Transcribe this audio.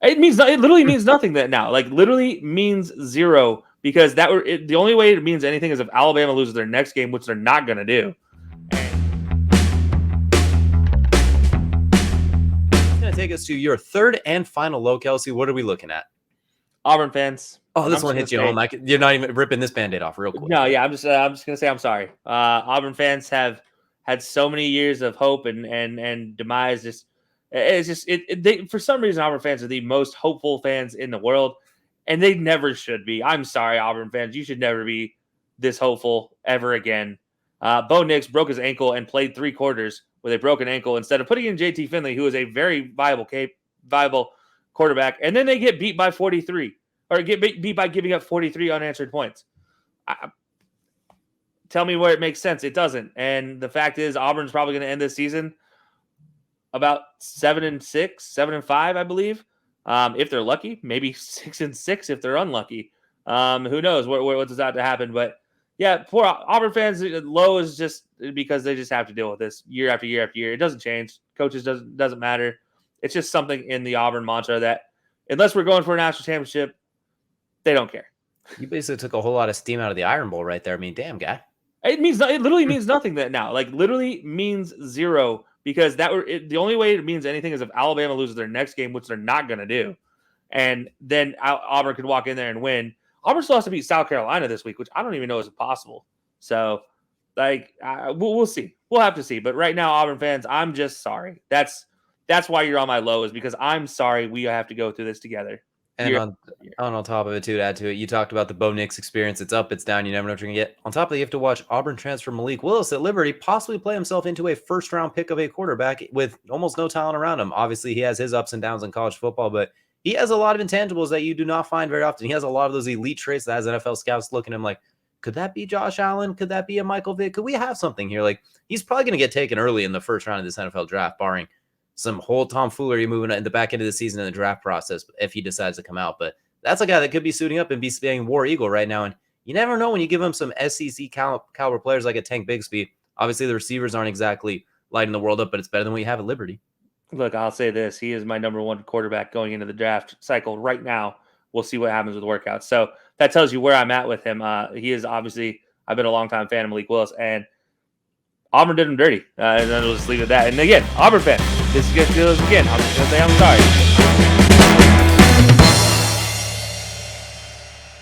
It literally means nothing that now. Like literally means zero because the only way it means anything is if Alabama loses their next game, which they're not going to do. It's going to take us to your third and final low, Kelcey. What are we looking at? Auburn fans. Oh, this one hits you home. You're not even ripping this Band-Aid off real quick. No, yeah, I'm just gonna say I'm sorry. Auburn fans have had so many years of hope and demise. For some reason Auburn fans are the most hopeful fans in the world, and they never should be. I'm sorry, Auburn fans, you should never be this hopeful ever again. Bo Nix broke his ankle and played 3 quarters with a broken ankle instead of putting in JT Finley, who is a very viable quarterback, and then they get beat by 43. Or get beat by giving up 43 unanswered points. Tell me where it makes sense. It doesn't. And the fact is, Auburn's probably going to end this season about 7-6, 7-5, I believe. If they're lucky, maybe 6-6 if they're unlucky. Who knows what does that to happen? But yeah, poor Auburn fans. Low is just because they just have to deal with this year after year after year. It doesn't change. Coaches doesn't matter. It's just something in the Auburn mantra that unless we're going for a national championship, they don't care. You basically took a whole lot of steam out of the Iron Bowl right there. I mean, damn, guy. It literally means nothing that now. Like literally means zero because the only way it means anything is if Alabama loses their next game, which they're not going to do, and then Auburn could walk in there and win. Auburn still has to beat South Carolina this week, which I don't even know is possible. So, like, we'll see. We'll have to see. But right now, Auburn fans, I'm just sorry. That's why you're on my low is because I'm sorry we have to go through this together. And on top of it, too, to add to it, you talked about the Bo Nix experience. It's up, it's down. You never know what you're going to get. On top of it, you have to watch Auburn transfer Malik Willis at Liberty possibly play himself into a first-round pick of a quarterback with almost no talent around him. Obviously, he has his ups and downs in college football, but he has a lot of intangibles that you do not find very often. He has a lot of those elite traits that has NFL scouts looking at him like, could that be Josh Allen? Could that be a Michael Vick? Could we have something here? Like, he's probably going to get taken early in the first round of this NFL draft, barring some whole tomfoolery moving in the back end of the season in the draft process if he decides to come out. But that's a guy that could be suiting up and be staying War Eagle right now. And you never know when you give him some SEC caliber players like a Tank Bigsby. Obviously, the receivers aren't exactly lighting the world up, but it's better than what you have at Liberty. Look, I'll say this. He is my number 1 quarterback going into the draft cycle right now. We'll see what happens with workouts. So that tells you where I'm at with him. He is obviously, I've been a long-time fan of Malik Willis, and Auburn did him dirty. And then we'll just leave it at that. And again, Auburn fan, this is again, I'm just going to say I'm sorry.